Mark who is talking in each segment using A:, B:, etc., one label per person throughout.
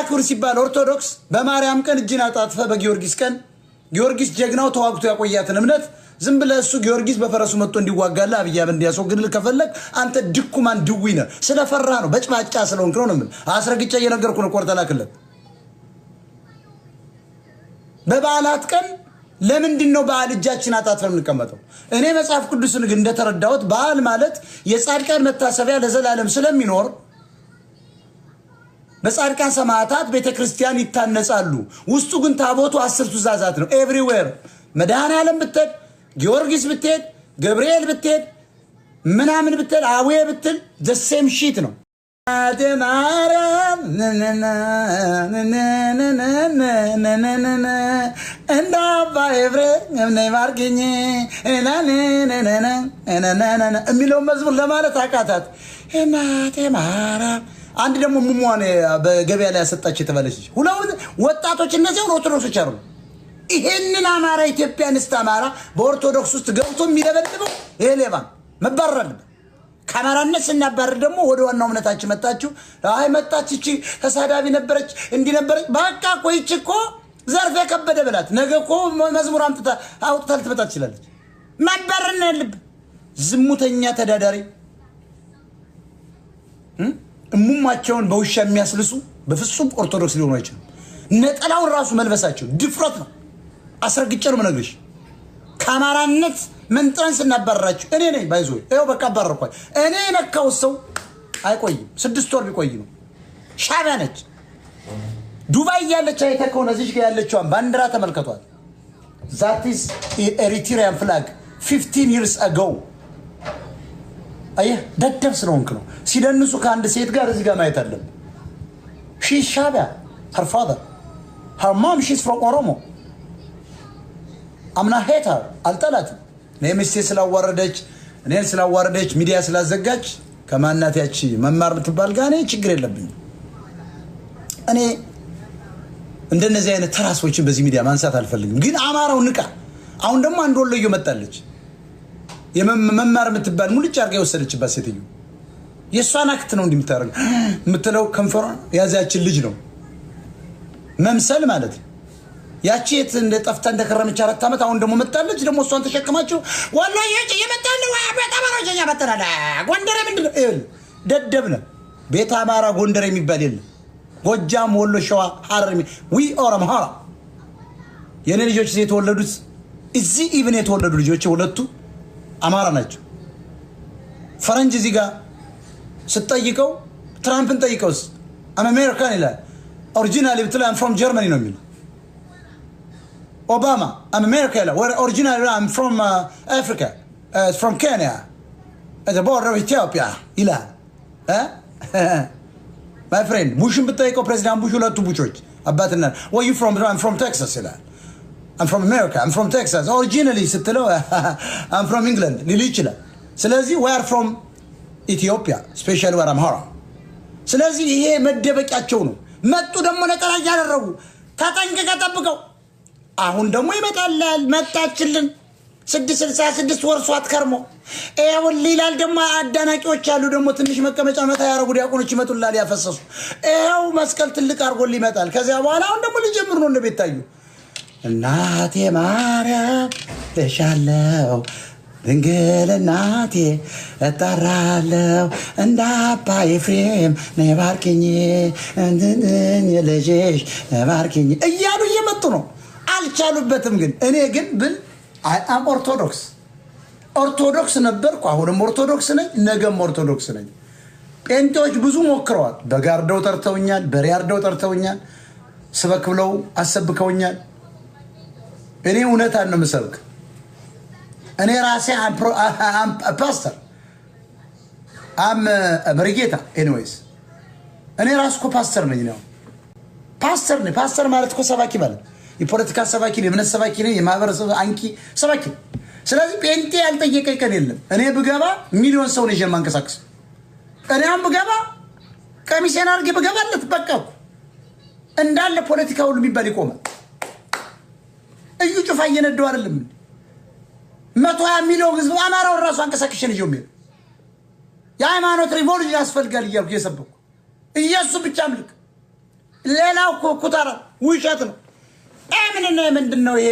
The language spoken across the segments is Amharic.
A: ክብር ሲባል ኦርቶዶክስ በማርያም ቀን እጅን አጣጥፈ በጊዮርጊስ ቀን ጊዮርጊስ ጀግናው ተዋግቶ ያቆያትን እምነት ዝም ብለህ እሱ ጊዮርጊስ በፈረሱ መጥቶ እንዲዋጋላ አብይ አህመድ እንዲያስወግድልህ ከፈለክ አንተ ድኩማን ድዊ ነህ። ስለፈራ ነው በጭባጫ ስለሆንክ ነው ምን አስረግጬ እየነገርኩ ነው። ቆርጠላክለት በበዓላት ቀን ለምንድን ነው በዓል እጃችን አጣጥፈን እንቀመጠው? እኔ መጽሐፍ ቅዱስን ግን እንደተረዳሁት በዓል ማለት የጻድቃን መታሰቢያ ለዘላለም ስለሚኖር በጻድቃን ሰማዕታት ቤተክርስቲያን ይታነጻሉ። ውስጡ ግን ታቦቱ 10 ትእዛዛት ነው። ኤቭሪዌር መድኃኔዓለም ብትሄድ ጊዮርጊስ ብትሄድ ገብርኤል ብትሄድ ምናምን ብትሄድ አዌ ብትል the same shit ነው። ማርያም እንደ አባ ኤፍሬም ነይ ባርኪኝ የሚለውን መዝሙር ለማለት አቃታት። እናቴ ማርያም አንድ ደግሞ ሙሟን በገበያ ላይ ያሰጣች የተባለች ሁለት ወጣቶች እነዚህ ኦርቶዶክሶች አሉ። ይሄንን አማራ ኢትዮጵያንስት አማራ በኦርቶዶክስ ውስጥ ገብቶ የሚለበልበው ይሄ ሌባ መባረር ካማራነት ስናባረር ደግሞ ወደ ዋናው እምነታችን መጣችሁ። አይ መጣች እቺ ተሳዳቢ ነበረች እንዲ ነበረች። በቃ ቆይች እኮ ዘርፍ የከበደ በላት ነገ እኮ መዝሙር አውጥታ ልትመጣ ትችላለች። ማባረር ነው ያለብህ። ዝሙተኛ ተዳዳሪ እሙማቸውን በውሻ የሚያስልሱ በፍጹም ኦርቶዶክስ ሊሆኑ አይችሉም። ነጠላውን ራሱ መልበሳቸው ድፍረት ነው። አስረግጬ ነው የምነግርሽ። ካማራነት መንጥረን ስናባረራችሁ እኔ ነኝ ባይዞ ይኸው በቃ አባረርኳል። እኔ የነካው ሰው አይቆይም 6 ወር ቢቆይ ነው። ሻዕቢያ ነች። ዱባይ ያለች አይተህ ከሆነ እዚህ ጋር ያለችዋን ባንዲራ ተመልከቷት። that is Eritrean flag 15 years ago። አየህ ደደብ ስለሆንክ ነው። ሲደንሱ ከአንድ ሴት ጋር እዚህ ጋር ማየት አለብን። she is ሻዕቢያ her father her mom she's from Oromo። አምና ሄተር አልጠላትም። ነምስቴ ስላዋረደች እኔን ስላዋረደች ሚዲያ ስላዘጋች ከማናት ያቺ መማር ምትባል ጋር እኔ ችግር የለብኝም። እኔ እንደነዚህ አይነት ተራሶችን በዚህ ሚዲያ ማንሳት አልፈልግም። ግን አማራው ንቃ። አሁን ደግሞ አንድ ወሎዮ መጣለች የመማር ምትባል ሙልጭ አርጋ የወሰደችባት ሴትዮ የሷን አክት ነው እንደምታረግ ምትለው ከንፈሯ ያዛችን ልጅ ነው መምሰል ማለት ነው። ያቺ የት እንደ ጠፍታ እንደከረመች 4 ዓመት አሁን ደግሞ መጣለች። ደግሞ እሷን ተሸክማችሁ ወላሂ የመጣለ ቤት አማራዎች ያመጣናል። ጎንደር ምንድነው? እል ደደብነ ቤት አማራ ጎንደር የሚባል የለም። ጎጃም፣ ወሎ፣ ሸዋ፣ ሐረር ዊ ኦሮሞ ሐራ የኔ ልጆች የተወለዱት እዚህ ኢቭን የተወለዱ ልጆች ሁለቱ አማራ ናቸው። ፈረንጅ እዚህ ጋር ስትጠይቀው ትራምፕን ጠይቀውስ አሜሪካን ይላል። ኦሪጂናሊ ብትለው አም ፍሮም ጀርመኒ ነው የሚለው። Obama, I'm American. Where originally I'm from Africa, from Kenya, at the border of Ethiopia. Ila, my friend. Bush mbitayko President Bush ulatu Bushot. Abatna. Where you from? I'm from Texas. Ila, I'm from America. I'm from Texas. Originally, sitelo. I'm from England. Lilichila. Selezi, we are from Ethiopia, especially where I'm Hara. Selezi, ይሄ መደበቂያቸው ነው። መጡ ደግሞ ነጠላ ያደረጉ ታጣንከ ተጠብቀው አሁን ደግሞ ይመጣላል። መጣችልን 666 ወርሷት ከርሞ ኤውን ሊላል ደግሞ አዳናቂዎች አሉ። ደግሞ ትንሽ መቀመጫ መታ ያረጉ ዲያቆኖች ይመጡላል ያፈሰሱ ኤው መስቀል ትልቅ አርጎል ይመጣል። ከዚያ በኋላ አሁን ደግሞ ሊጀምሩ ነው እንደቤታዩ እናቴ ማርያም ለሻለው ድንግል እናቴ እጠራለሁ እንደ አባ ኤፍሬም ነይ ባርኪኝ እንድን የልጅሽ ባርኪኝ እያሉ እየመጡ ነው። አልቻሉበትም። ግን እኔ ግን ብል አም ኦርቶዶክስ ነበርኩ። አሁንም ኦርቶዶክስ ነኝ፣ ነገም ኦርቶዶክስ ነኝ። ጴንጤዎች ብዙ ሞክረዋል። በጋርደው ጠርተውኛል፣ በሪያርደው ጠርተውኛል፣ ስበክ ብለው አሰብከውኛል። እኔ እውነታን ነው የምሰብክ። እኔ ራሴ ፓስተር አም መሪጌታ ኤኒዌይስ እኔ ራስ እኮ ፓስተር ነኝ ነው። ፓስተር ነኝ። ፓስተር ማለት እኮ ሰባኪ ማለት የፖለቲካ ሰባኪ ነው፣ የእምነት ሰባኪ ነው፣ የማህበረሰብ አንቂ ሰባኪ። ስለዚህ ጴንጤ ያልጠየቀኝ ቀን የለም። እኔ ብገባ ሚሊዮን ሰው ነው የማንቀሳቀስ። እኔም ብገባ ቀሚሴን አድርጌ ብገባለት በቃ እንዳለ ፖለቲካ ሁሉ የሚባል ይቆማል። እዩ ጩፋ እየነደው አይደለም 120 ሚሊዮን ህዝብ አማራውን ራሱ አንቀሳቀሽን ይጆም የሃይማኖት ሪቮሉሽን ያስፈልጋል እያልኩ እየሰበኩ ኢየሱስ ብቻ አምልክ ሌላው ኩታራ ውሸት ነው። ምንድነው ይሄ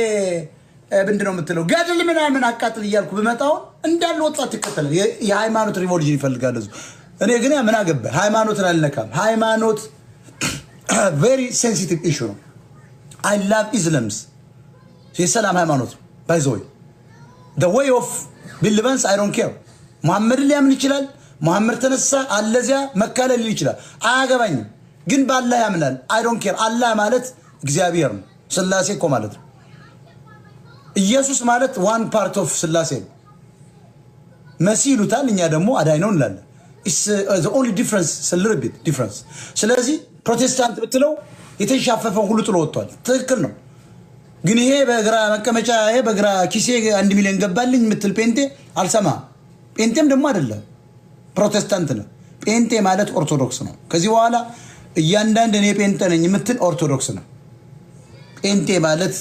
A: ምንድነው የምትለው? ገድል ምናምን አቃጥል እያልኩ በመጣው እንዳለ ወጣት ይከተላል። የሃይማኖት ሪቮሉሽን ይፈልጋል ህዝቡ። እኔ ግን ምን አገባኝ? ሃይማኖትን አልነካም። ሃይማኖት very sensitive issue ነው። I love Islam's የሰላም ሃይማኖት by the way the way of believance I don't care። መሐመድ ሊያምን ይችላል። መሐመድ ተነሳ አለዚያ መካለል ይችላል። አያገባኝም። ግን በአላህ ያምናል። I don't care። አላህ ማለት እግዚአብሔር ነው። ስላሴ እኮ ማለት ነው። ኢየሱስ ማለት one part of ስላሴ ነው። መሲህ ይሉታል፣ እኛ ደግሞ አዳኝ ነው እንላለን። it's the only difference a little bit difference። ስለዚህ ፕሮቴስታንት ብትለው የተሻፈፈው ሁሉ ጥሎ ወጥቷል። ትክክል ነው። ግን ይሄ በግራ መቀመጫ ይሄ በግራ ኪሴ 1 ሚሊዮን ገባልኝ ምትል ጴንጤ አልሰማ። ጴንጤም ደግሞ አይደለም ፕሮቴስታንት ነው። ጴንጤ ማለት ኦርቶዶክስ ነው። ከዚህ በኋላ እያንዳንዱ እኔ ጴንጤ ነኝ ምትል ኦርቶዶክስ ነው። ጴንጤ ማለት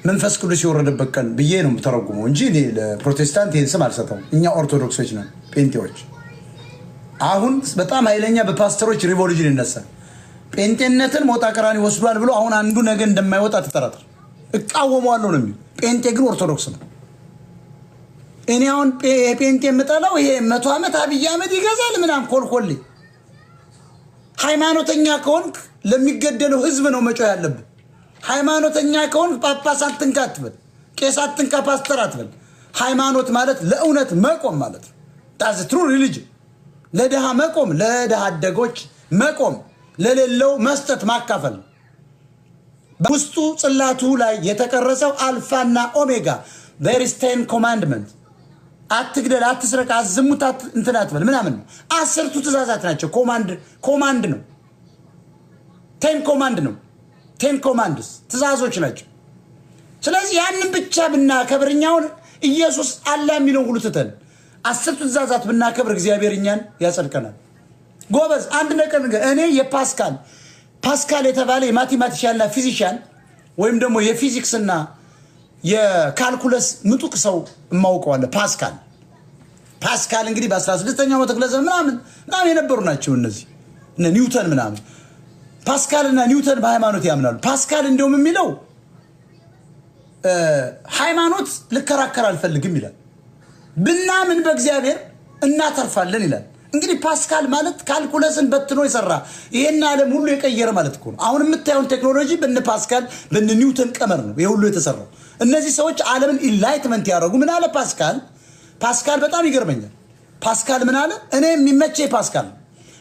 A: መንፈስ ቅዱስ የወረደበት ቀን ብዬ ነው ተረጉመው እንጂ እኔ ለፕሮቴስታንት ይሄን ስም አልሰጠውም። እኛ ኦርቶዶክሶች ነን ጴንጤዎች። አሁን በጣም ኃይለኛ በፓስተሮች ሪቮሉሽን ይነሳል። ጴንጤነትን ሞጣ ቀራኒ ወስዷል ብሎ አሁን አንዱ ነገ እንደማይወጣ ተጠራጥር እቃወመዋለሁ ነው የሚል። ጴንጤ ግን ኦርቶዶክስ ነው። እኔ አሁን ጴንጤ የምጠላው ይሄ 100 ዓመት አብይ አህመድ ይገዛል ምናምን ኮልኮሌ። ሃይማኖተኛ ከሆንክ ለሚገደለው ህዝብ ነው መጮህ ያለብህ። ሃይማኖተኛ ከሆንክ ጳጳስ አትንካ አትበል፣ ቄስ አትንካ፣ ፓስተር አትበል። ሃይማኖት ማለት ለእውነት መቆም ማለት ነው። that's the true religion። ለደሃ መቆም፣ ለደሃ አደጎች መቆም፣ ለሌለው መስጠት ማካፈል። በውስጡ ጽላቱ ላይ የተቀረጸው አልፋና ኦሜጋ there is 10 commandments። አትግደል፣ አትስረቅ፣ አዝሙት እንትን አትበል ምናምን ነው። 10ቱ ትእዛዛት ናቸው። ኮማንድ ነው። 10 ኮማንድ ነው። 10 ኮማንድስ ትእዛዞች ናቸው። ስለዚህ ያንን ብቻ ብናከብርኛውን ኢየሱስ አላህ የሚለው ሁሉ ትተን 10ቱ ትእዛዛት ብናከብር እግዚአብሔር እኛን ያጸድቀናል። ጎበዝ አንድ ነገር እኔ ፓስካል የተባለ የማቴማቲሻንና ፊዚሻን ወይም ደግሞ የፊዚክስና የካልኩለስ ምጡቅ ሰው ማውቀዋለ። ፓስካል እንግዲህ በ16ኛው መቶ ክፍለ ዘመን ምናምን የነበሩ ናቸው እነዚህ እነ ኒውተን ምናምን። ፓስካልና ኒውተን በሃይማኖት ያምናሉ። ፓስካል እንደውም የሚለው ሃይማኖት ልከራከር አልፈልግም ይላል። ብናምን በእግዚአብሔር እናተርፋለን ይላል። እንግዲህ ፓስካል ማለት ካልኩለስን በትኖ ይሰራ ይሄን ዓለም ሁሉ የቀየረ ማለት እኮ ነው። አሁን የምታዩን ቴክኖሎጂ በእነ ፓስካል በእነ ኒውተን ቀመር ነው ይሄ ሁሉ የተሰራው። እነዚህ ሰዎች ዓለምን ኢንላይትመንት ያደረጉ። ምን አለ ፓስካል በጣም ይገርመኛል። ፓስካል ምን አለ? እኔ የሚመቸኝ ፓስካል።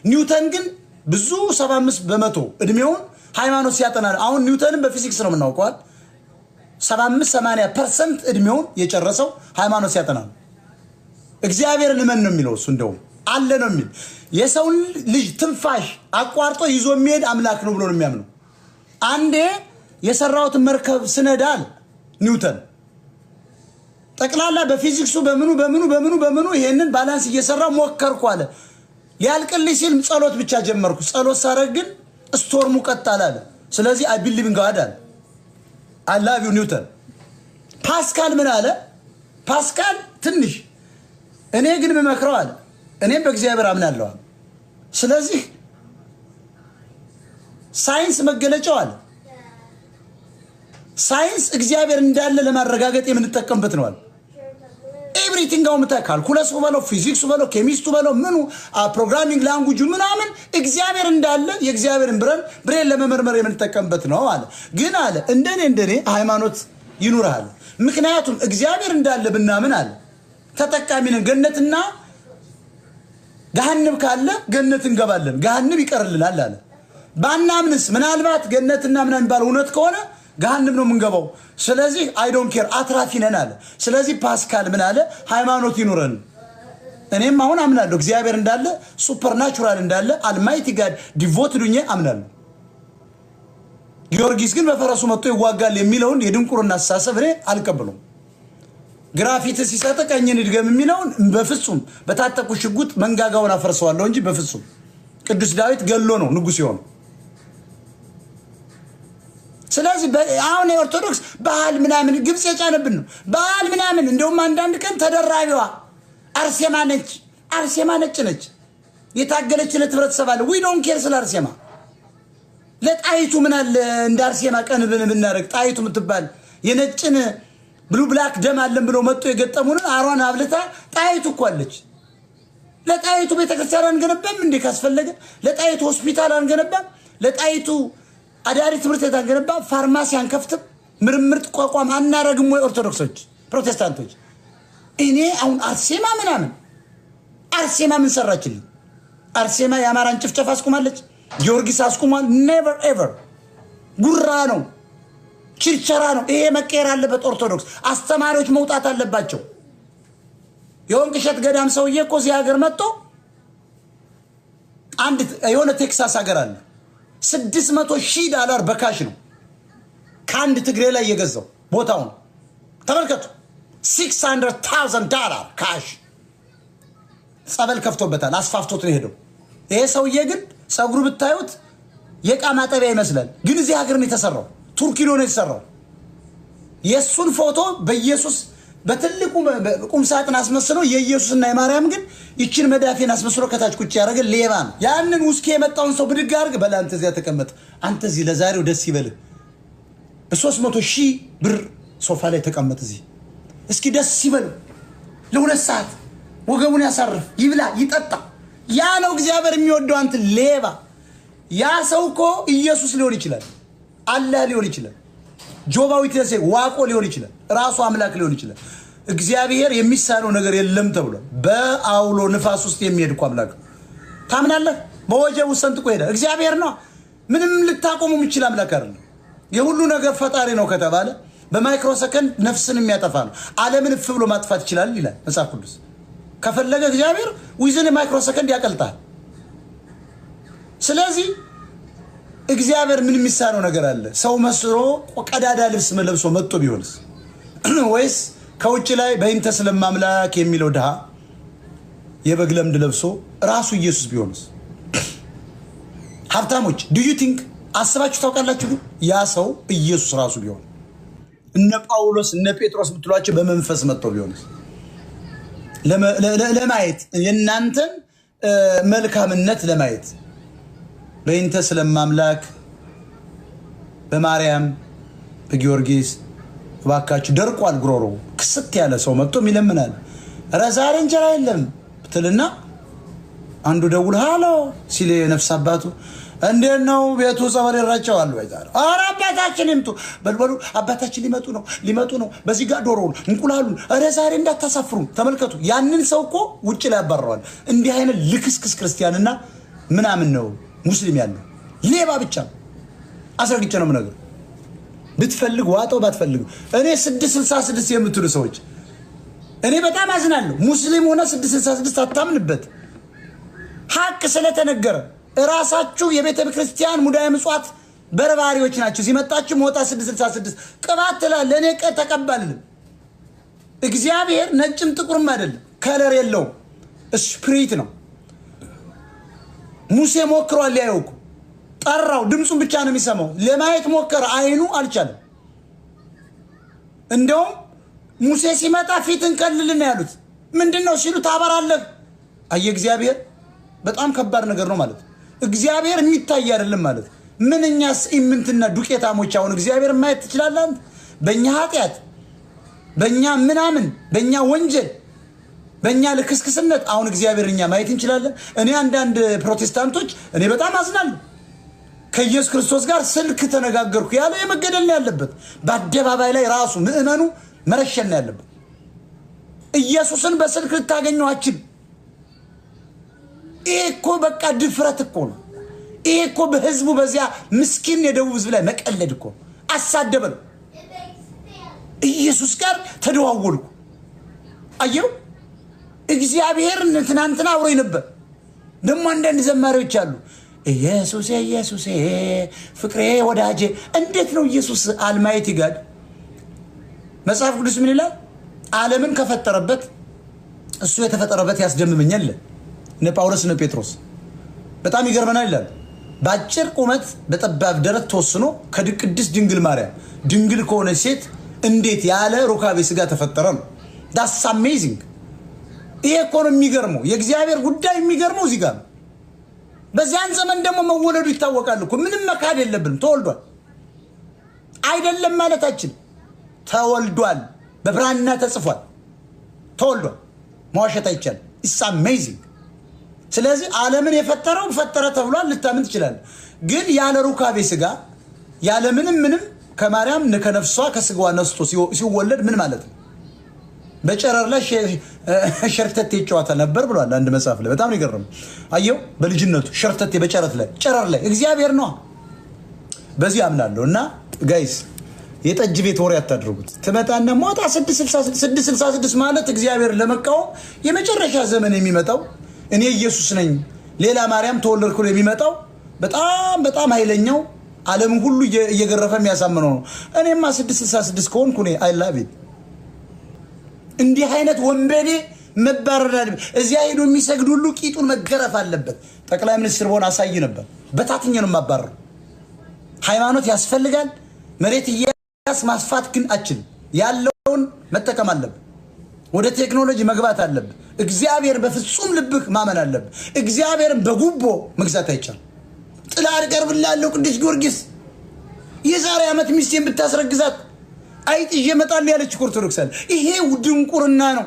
A: ኒውተን ግን ብዙ 75% እድሜውን ሃይማኖት ሲያጠና። አሁን ኒውተንን በፊዚክስ ነው የምናውቀዋል። 75-80% እድሜውን የጨረሰው ሃይማኖት ሲያጠና ነው። እግዚአብሔርን እመን ነው የሚለው እሱ። እንደውም አለ ነው የሚል የሰውን ልጅ ትንፋሽ አቋርጦ ይዞ የሚሄድ አምላክ ነው ብሎ ነው የሚያምነው። አንዴ የሰራውትን መርከብ ስነዳል ኒውተን ጠቅላላ በፊዚክሱ በምኑ ይሄንን ባላንስ እየሰራ ሞከርኩ አለ። ሊያልቅልኝ ሲል ጸሎት ብቻ ጀመርኩ። ጸሎት ሳረግ ግን ስቶርሙ ቀጣል አለ። ስለዚህ አይ ቢሊቭ ኢን ጋድ አለ። አይ ላቭ ዩ ኒውተን። ፓስካል ምን አለ? ፓስካል ትንሽ እኔ ግን በመክረው አለ እኔም በእግዚአብሔር አምናለሁ አለ። ስለዚህ ሳይንስ መገለጫው አለ ሳይንስ እግዚአብሔር እንዳለ ለማረጋገጥ የምንጠቀምበት ነው አለ። ኤቭሪቲንግ አሁን ካልኩለስ በለው ፊዚክስ በለው ኬሚስትሪ በለው ምኑ ፕሮግራሚንግ ላንጉጁ ምናምን እግዚአብሔር እንዳለ የእግዚአብሔርን ብሬን ለመመርመር የምንጠቀምበት ነው አለ። ግን አለ እንደኔ ሃይማኖት ይኑርሃል። ምክንያቱም እግዚአብሔር እንዳለ ብናምን አለ ተጠቃሚ ነን። ገነትና ገሃነም ካለ ገነት እንገባለን፣ ገሃነም ይቀርልናል አለ። ባናምንስ ምናልባት ገነትና ምናምን ባል እውነት ከሆነ ገሃነም ነው የምንገባው። ስለዚህ አይ ዶንት ኬር አትራፊ ነን አለ። ስለዚህ ፓስካል ምን አለ? ሃይማኖት ይኑረን። እኔም አሁን አምናለሁ እግዚአብሔር እንዳለ ሱፐርናቹራል እንዳለ አልማይቲ ጋድ ዲቮት ዱኜ አምናለሁ። ጊዮርጊስ ግን በፈረሱ መጥቶ ይዋጋል የሚለውን የድንቁርና አስተሳሰብ እኔ አልቀበለውም። ግራፊት ሲሰጥ ቀኝን ይድገም የሚለውን በፍጹም በታጠቁ ሽጉጥ መንጋጋውን አፈርሰዋለሁ እንጂ በፍጹም። ቅዱስ ዳዊት ገሎ ነው ንጉስ ይሆን። ስለዚህ አሁን የኦርቶዶክስ ባህል ምናምን ግብጽ የጫነብን ነው ባህል ምናምን። እንደውም አንዳንድ ቀን ተደራቢዋ አርሴማ ነች የታገለችለት ህብረተሰብ አለ። ዊ ዶንት ኬር ስለ አርሴማ ለጣይቱ ምን አለ እንዳርሴማ ቀን ብናረግ ጣይቱ ምትባል የነጭን ብሉ ብላክ ደም አለን ብለው መጥቶ የገጠሙን አሯን አብልታ ጣይቱ እኮ አለች። ለጣይቱ ቤተክርስቲያን አንገነባም እንዴ ካስፈለገ? ለጣይቱ ሆስፒታል አንገነባም? ለጣይቱ አዳሪ ትምህርት ቤት አንገነባም? ፋርማሲ አንከፍትም? ምርምር ተቋቋም አናረግም ወይ? ኦርቶዶክሶች ፕሮቴስታንቶች እኔ አሁን አርሴማ ምናምን አርሴማ ምን ሰራችልኝ? አርሴማ የአማራን ጭፍጨፋ አስቁማለች? ጊዮርጊስ አስቁሟል? ኔቨር ኤቨር። ጉራ ነው፣ ችርቸራ ነው። ይሄ መቀየር አለበት። ኦርቶዶክስ አስተማሪዎች መውጣት አለባቸው። የወንቅ እሸት ገዳም ሰውዬ እኮ እዚህ ሀገር መጥቶ አንድ የሆነ ቴክሳስ ሀገር አለ $600,000 በካሽ ነው ከአንድ ትግሬ ላይ የገዛው ቦታውን ተመልከቱ። $600,000 ካሽ ጸበል ከፍቶበታል። አስፋፍቶት ነው ሄደው። ይሄ ሰውዬ ግን ጸጉሩ ብታዩት የቃ ማጠቢያ ይመስላል። ግን እዚህ ሀገር ነው የተሰራው። ቱርኪ ነው የተሰራው። የሱን ፎቶ በኢየሱስ በትልቁ ቁም ሳጥን አስመስሎ የኢየሱስና የማርያም ግን ይችን መዳፊን አስመስሎ ከታች ቁጭ ያደረገ ሌባ ነው። ያንን ውስኪ የመጣውን ሰው ብድግ አድርግ በላ አንተ እዚያ ተቀመጥ፣ አንተ እዚህ ለዛሬው ደስ ይበልህ። $300,000 ሶፋ ላይ ተቀመጥ እዚህ እስኪ ደስ ይበልህ። ለ2 ሰዓት ወገቡን ያሳርፍ፣ ይብላ፣ ይጠጣ። ያ ነው እግዚአብሔር የሚወደው። አንተ ሌባ። ያ ሰው እኮ ኢየሱስ ሊሆን ይችላል፣ አላህ ሊሆን ይችላል፣ ጆባዊት ለሰ ዋቆ ሊሆን ይችላል፣ ራሱ አምላክ ሊሆን ይችላል። እግዚአብሔር የሚሳነው ነገር የለም ተብሏል። በአውሎ ንፋስ ውስጥ የሚሄድ እኮ አምላክ ታምናለህ? በወጀቡ ሰንጥቆ ሄደ። እግዚአብሔር ነው። ምንም ልታቆሙ የሚችል አምላክ አይደለም። የሁሉ ነገር ፈጣሪ ነው ከተባለ በማይክሮ ሰከንድ ነፍስን የሚያጠፋ ነው። ዓለምን እፍ ብሎ ማጥፋት ይችላል ይላል መጽሐፍ ቅዱስ። ከፈለገ እግዚአብሔር ዊዝን ማይክሮ ሰከንድ ያቀልጣል። ስለዚህ እግዚአብሔር ምን የሚሳነው ነገር አለ? ሰው መስሎ ቀዳዳ ልብስ ለብሶ መጥቶ ቢሆንስ? ወይስ ከውጭ ላይ በእንተ ስለማምላክ የሚለው ድሃ የበግ ለምድ ለብሶ ራሱ ኢየሱስ ቢሆንስ? ሀብታሞች ዱ ዩ ቲንክ አስባችሁ ታውቃላችሁ? ያ ሰው ኢየሱስ ራሱ ቢሆን እነ ጳውሎስ እነ ጴጥሮስ ብትሏቸው በመንፈስ መጥቶ ቢሆንስ? ለማየት የእናንተን መልካምነት ለማየት በእንተ ስለማምላክ በማርያም በጊዮርጊስ ባካችሁ ደርቋል ጉሮሮ ክስት ያለ ሰው መጥቶ ይለምናል። ኧረ ዛሬ እንጀራ የለም ብትልና አንዱ ደውል ሃሎ ሲል የነፍስ አባቱ እንዴት ነው ቤቱ ጸበል ይራጨዋል ወይ ዛሬ? ኧረ አባታችን ይምጡ በልበሉ፣ አባታችን ሊመጡ ነው። በዚህ ጋር ዶሮውን እንቁላሉን፣ ኧረ ዛሬ እንዳታሳፍሩ። ተመልከቱ፣ ያንን ሰው እኮ ውጭ ላይ ያባረዋል። እንዲህ አይነት ልክስክስ ክርስቲያንና ምናምን ነው ሙስሊም ያለው ሌባ ብቻ አስረግጬ ነው የምነግርህ። ብትፈልግ ዋጠው ባትፈልግ እኔ 666 የምትሉ ሰዎች እኔ በጣም አዝናለሁ። ሙስሊም ሆነ 666 አታምንበት። ሀቅ ስለተነገረ ራሳችሁ የቤተ ክርስቲያን ሙዳየ ምጽዋት በርባሪዎች ናቸው። ሲመጣችሁ ሞታ 666 ቅባት ትላለህ። እኔ ተቀባልልም። እግዚአብሔር ነጭም ጥቁርም አይደለም፣ ከለር የለውም፣ ስፒሪት ነው። ሙሴ ሞክሯል ሊያየው እኮ ጠራው፣ ድምፁን ብቻ ነው የሚሰማው። ለማየት ሞከረ፣ አይኑ አልቻለም። እንደውም ሙሴ ሲመጣ ፊትን ከልልና ያሉት ምንድነው ሲሉ ታበራለህ። አየ እግዚአብሔር በጣም ከባድ ነገር ነው ማለት። እግዚአብሔር የሚታይ አይደለም ማለት። ምንኛስ ኢምንትና ዱቄታሞች አሁን እግዚአብሔር ማየት ትችላለህ? በእኛ ኃጢአት፣ በእኛ ምናምን፣ በእኛ ወንጀል፣ በእኛ ልክስክስነት አሁን እግዚአብሔር እኛ ማየት እንችላለን? እኔ አንዳንድ ፕሮቴስታንቶች እኔ በጣም አዝናለሁ። ከኢየሱስ ክርስቶስ ጋር ስልክ ተነጋገርኩ ያለ የመገደል ነው ያለበት። በአደባባይ ላይ ራሱ ምእመኑ መረሸን ነው ያለበት። ኢየሱስን በስልክ ልታገኘው አችል። ይሄ እኮ በቃ ድፍረት እኮ ነው። ይሄ እኮ በህዝቡ በዚያ ምስኪን የደቡብ ህዝብ ላይ መቀለድ እኮ አሳደበን። ኢየሱስ ጋር ተደዋወልኩ አየው። እግዚአብሔር ትናንትና አብሮኝ ነበር። ደግሞ አንዳንድ ዘማሪዎች አሉ ኢየሱስ ኢየሱስ ፍቅሬ ወዳጄ። እንዴት ነው ኢየሱስ አልማይቲ ጋድ? መጽሐፍ ቅዱስ ምን ይላል? ዓለምን ከፈጠረበት እሱ የተፈጠረበት ያስደምመኛል። እነ ጳውሎስ እነ ጴጥሮስ በጣም ይገርመናል ይላል። በአጭር ቁመት በጠባብ ደረት ተወስኖ ከቅድስት ድንግል ማርያም ድንግል ከሆነ ሴት እንዴት ያለ ሩካቤ ስጋ ተፈጠረ ነው። ዳስ አሜዚንግ። ይሄ እኮ ነው የሚገርመው። የእግዚአብሔር ጉዳይ የሚገርመው እዚህ ጋር ነው። በዚያን ዘመን ደግሞ መወለዱ ይታወቃል እኮ ምንም መካድ የለብንም። ተወልዷል አይደለም ማለታችን ተወልዷል፣ በብራና ተጽፏል። ተወልዷል መዋሸት አይቻልም። ኢትስ አሜዚንግ። ስለዚህ ዓለምን የፈጠረው ፈጠረ ተብሏል። ልታምን ትችላለህ። ግን ያለ ሩካቤ ስጋ ያለ ምንም ከማርያም ከነፍሷ ከስጋዋ ነስቶ ሲወለድ ምን ማለት ነው? በጨረር ላይ ሸርተቴ ይጫወታ ነበር ብሏል አንድ መጽሐፍ ላይ። በጣም ይገርም። አየው በልጅነቱ ሸርተቴ ጨረር ላይ እግዚአብሔር ነው። በዚህ አምናለሁ። እና ጋይስ የጠጅ ቤት ወሬ አታድርጉት። ትመጣና ሞታ 666 ማለት እግዚአብሔር ለመቃወም የመጨረሻ ዘመን የሚመጣው እኔ ኢየሱስ ነኝ ሌላ ማርያም ተወለድኩ የሚመጣው በጣም ኃይለኛው ዓለም ሁሉ እየገረፈ የሚያሳምነው ነው። እኔማ 666 ከሆንኩ እኔ አይ ላቭ ኢት። እንዲህ አይነት ወንበዴ መባረር አለበት። እዚያ ሄዶ የሚሰግድ ሁሉ ቂጡን መገረፍ አለበት። ጠቅላይ ሚኒስትር ሆነ አሳይ ነበር። በታትኛ ነው ማባረር። ሃይማኖት ያስፈልጋል። መሬት እያስ ማስፋት ግን አችልም። ያለውን መጠቀም አለበት። ወደ ቴክኖሎጂ መግባት አለበት። እግዚአብሔር በፍጹም ልብህ ማመን አለበት። እግዚአብሔርን በጉቦ መግዛት አይቻልም። ጥላ አርቀርብላለሁ ቅዱስ ጊዮርጊስ የዛሬ ዓመት ሚስቴን ብታስረግዛት አይጥ ይዤ እመጣለሁ ያለች ኦርቶዶክስ አለ። ይሄ ድንቁርና ነው።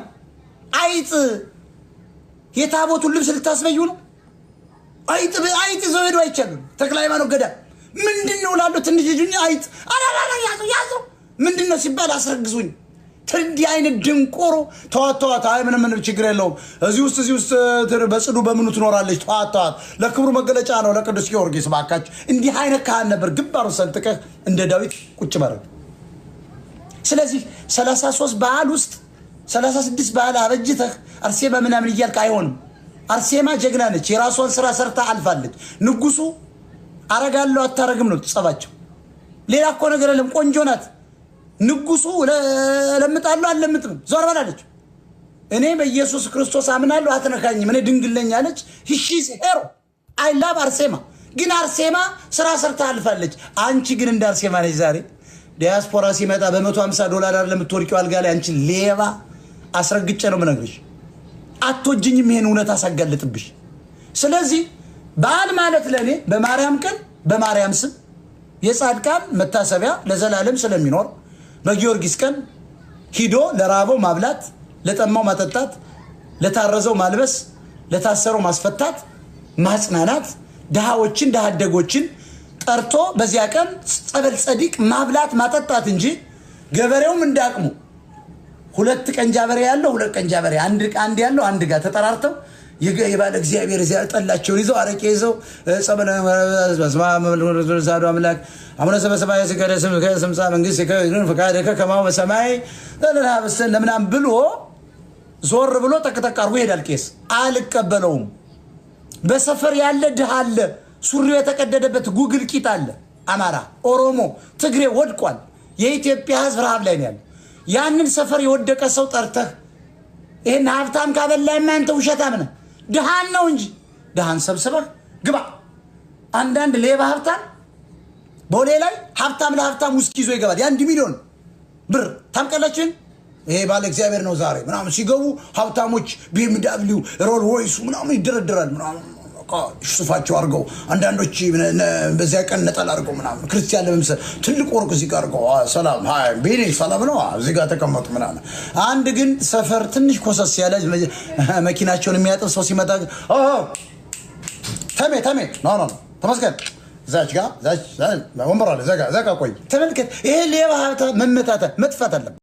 A: አይጥ የታቦቱን ልብስ ልታስበዩ ነው። አይጥ ይዘው ሄዱ አይቻልም። ተክለ ሃይማኖት ገዳ ምንድነው ላለው ትንሽ ልጅ አይጥ አላላ ያዘው ምንድነው ሲባል አስረግዙኝ። ትንዲ አይነት ድንቆሮ ተዋት። አይ ምንም ችግር የለውም። እዚህ ውስጥ በጽዱ በምኑ ትኖራለች። ተዋት። ለክብሩ መገለጫ ነው ለቅዱስ ጊዮርጊስ ባካችሁ። እንዲህ አይነት ካህን ነበር ግንባሩ ሰንጥቀህ እንደ ዳዊት ቁጭ ማድረግ። ስለዚህ 33 በዓል ውስጥ 36 በዓል አበጅተህ አርሴማ ምናምን እያልክ አይሆንም። አርሴማ ጀግና ነች። የራሷን ስራ ሰርታ አልፋለች። ንጉሱ አረጋለሁ አታረግም ነው ጸባቸው። ሌላ እኮ ነገር የለም። ቆንጆ ናት። ንጉሱ ለምጣለሁ አልለምጥም ዞር በላለች። እኔ በኢየሱስ ክርስቶስ አምናለሁ አትነካኝም እኔ ድንግል ነኝ አለች። ሂሺስ ሄሮ አይ ላቭ አርሴማ። ግን አርሴማ ስራ ሰርታ አልፋለች። አንቺ ግን እንደ አርሴማ ነች። ዛሬ ዲያስፖራ ሲመጣ $150 አይደለም የምትወርቂው አልጋ ላይ። አንቺ ሌባ አስረግጬ ነው የምነግርሽ። አትወጂኝም። ይሄን እውነት አሳጋልጥብሽ። ስለዚህ በዓል ማለት ለኔ በማርያም ቀን በማርያም ስም የጻድቃን መታሰቢያ ለዘላለም ስለሚኖር በጊዮርጊስ ቀን ሂዶ ለራበው ማብላት፣ ለጠማው ማጠጣት፣ ለታረዘው ማልበስ፣ ለታሰረው ማስፈታት፣ ማጽናናት፣ ድሃዎችን ድሃደጎችን ጠርቶ በዚያ ቀን ጸበል ጸዲቅ ማብላት ማጠጣት እንጂ ገበሬውም እንዳቅሙ 2 ቀንጃበሬ ያለው 2 ቀንጃበሬ አንድ ያለው አንድ ጋር ተጠራርተው የባለ እግዚአብሔር እዚያ ጠላቸውን ይዘው አረቄ ይዘው ጸበለ ዛዱ አምላክ አቡነ ሰበሰባይ ሲቀደስም ከስምሳ መንግስት ፈቃደከ ከማው በሰማይ ለምናም ብሎ ዞር ብሎ ጠቅጠቅ አርጎ ይሄዳል። ቄስ አልቀበለውም። በሰፈር ያለ ድሃ አለ፣ ሱሪው የተቀደደበት ጉግል ቂጥ አለ። አማራ፣ ኦሮሞ፣ ትግሬ ወድቋል። የኢትዮጵያ ሕዝብ ረሃብ ላይ ነው ያለ። ያንን ሰፈር የወደቀ ሰው ጠርተህ ይሄን ሀብታም ካበላይማ አንተ ውሸታም ነህ። ድሃን ነው እንጂ ድሃን ሰብስበህ ግባ። አንዳንድ ሌባ ሀብታም ቦሌ ላይ ሀብታም ለሀብታም ውስጥ ይዞ ይገባል። የ1 ሚሊዮን ብር ታምቀላችን። ይሄ ባለ እግዚአብሔር ነው ዛሬ ምናምን ሲገቡ ሀብታሞች BMW ሮል ሮይስ ምናምን ይደረደራል። ምናምን ሱፋቸው አድርገው አንዳንዶች በዚያ ቀን ነጠላ አድርገው ምናምን ክርስቲያን ለመምሰል ትልቅ ወርቅ እዚህ ጋር አድርገው ሰላም ሃይ ቤኔ ሰላም ነው እዚህ ጋር ተቀመጡ ምናምን። አንድ ግን ሰፈር ትንሽ ኮሰስ ያለ መኪናቸውን የሚያጥብ ሰው ሲመጣ ተሜ ኖ ተመስገን ዛች ጋር ወንበር አለ ዘጋ ቆይ ተመልከት። ይሄ ሌባ መመታታ መጥፋት አለበት።